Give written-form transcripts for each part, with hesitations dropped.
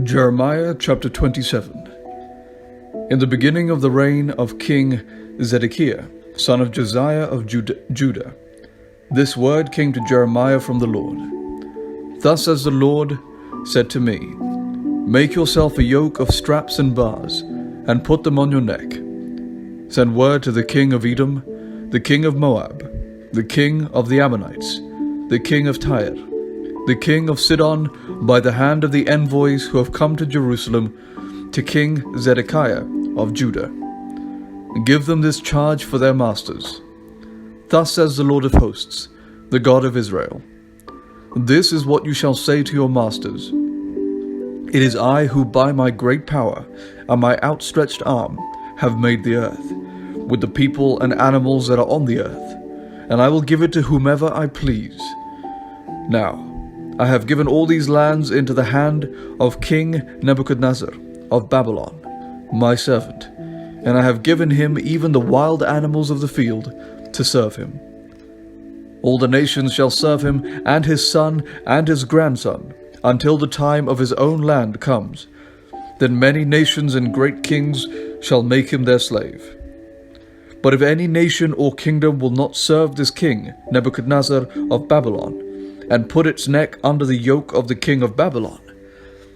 Jeremiah chapter 27. In the beginning of the reign of King Zedekiah, son of Josiah of Judah, this word came to Jeremiah from the Lord. Thus says the Lord said to me, Make yourself a yoke of straps and bars, and put them on your neck. Send word to the king of Edom, the king of Moab, the king of the Ammonites, the king of Tyre, the king of Sidon, by the hand of the envoys who have come to Jerusalem, to King Zedekiah of Judah. Give them this charge for their masters. Thus says the Lord of hosts, the God of Israel. This is what you shall say to your masters. It is I who by my great power and my outstretched arm have made the earth, with the people and animals that are on the earth, and I will give it to whomever I please. Now, I have given all these lands into the hand of King Nebuchadnezzar of Babylon, my servant, and I have given him even the wild animals of the field to serve him. All the nations shall serve him, and his son and his grandson, until the time of his own land comes. Then many nations and great kings shall make him their slave. But if any nation or kingdom will not serve this king, Nebuchadnezzar of Babylon, and put its neck under the yoke of the king of Babylon,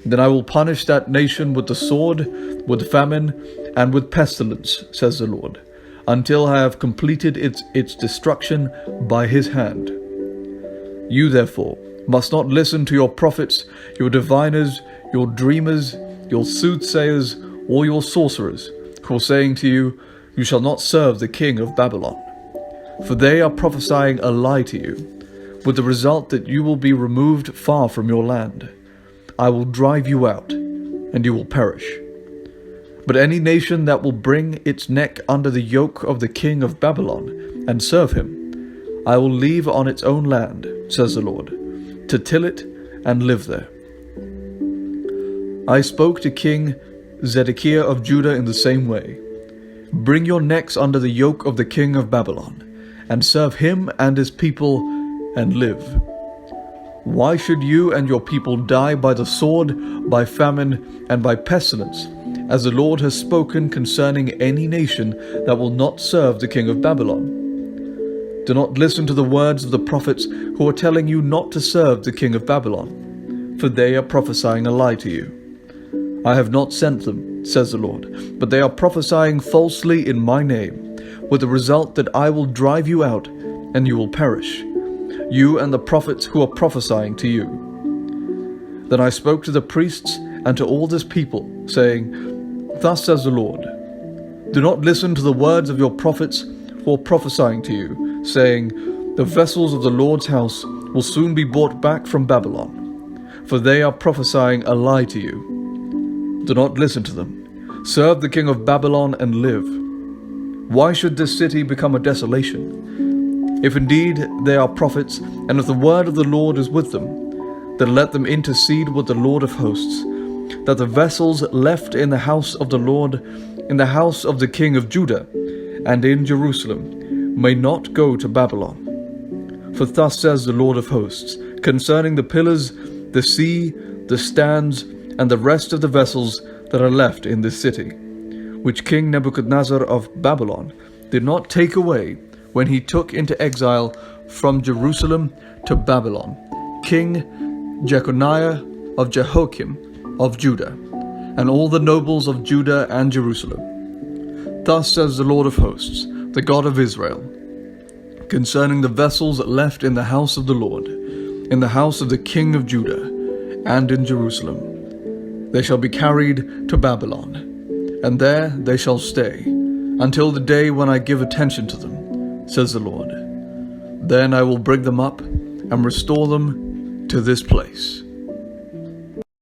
then I will punish that nation with the sword, with famine, and with pestilence, says the Lord, until I have completed its destruction by his hand. You therefore must not listen to your prophets, your diviners, your dreamers, your soothsayers, or your sorcerers, who are saying to you, You shall not serve the king of Babylon. For they are prophesying a lie to you, with the result that you will be removed far from your land. I will drive you out, and you will perish. But any nation that will bring its neck under the yoke of the king of Babylon and serve him, I will leave on its own land, says the Lord, to till it and live there. I spoke to King Zedekiah of Judah in the same way. Bring your necks under the yoke of the king of Babylon, and serve him and his people and live. Why should you and your people die by the sword, by famine, and by pestilence, as the Lord has spoken concerning any nation that will not serve the king of Babylon? Do not listen to the words of the prophets who are telling you not to serve the king of Babylon, for they are prophesying a lie to you. I have not sent them, says the Lord, but they are prophesying falsely in my name, with the result that I will drive you out, and you will perish, you and the prophets who are prophesying to you. Then I spoke to the priests and to all this people, saying, Thus says the Lord, Do not listen to the words of your prophets who are prophesying to you, saying, The vessels of the Lord's house will soon be brought back from Babylon, for they are prophesying a lie to you. Do not listen to them. Serve the king of Babylon and live. Why should this city become a desolation? If indeed they are prophets, and if the word of the Lord is with them, then let them intercede with the Lord of hosts, that the vessels left in the house of the Lord, in the house of the king of Judah, and in Jerusalem, may not go to Babylon. For thus says the Lord of hosts, concerning the pillars, the sea, the stands, and the rest of the vessels that are left in this city, which King Nebuchadnezzar of Babylon did not take away when he took into exile from Jerusalem to Babylon, King Jeconiah of Jehoiakim of Judah, and all the nobles of Judah and Jerusalem. Thus says the Lord of hosts, the God of Israel, concerning the vessels left in the house of the Lord, in the house of the king of Judah, and in Jerusalem. They shall be carried to Babylon, and there they shall stay, until the day when I give attention to them, says the Lord. Then I will bring them up and restore them to this place.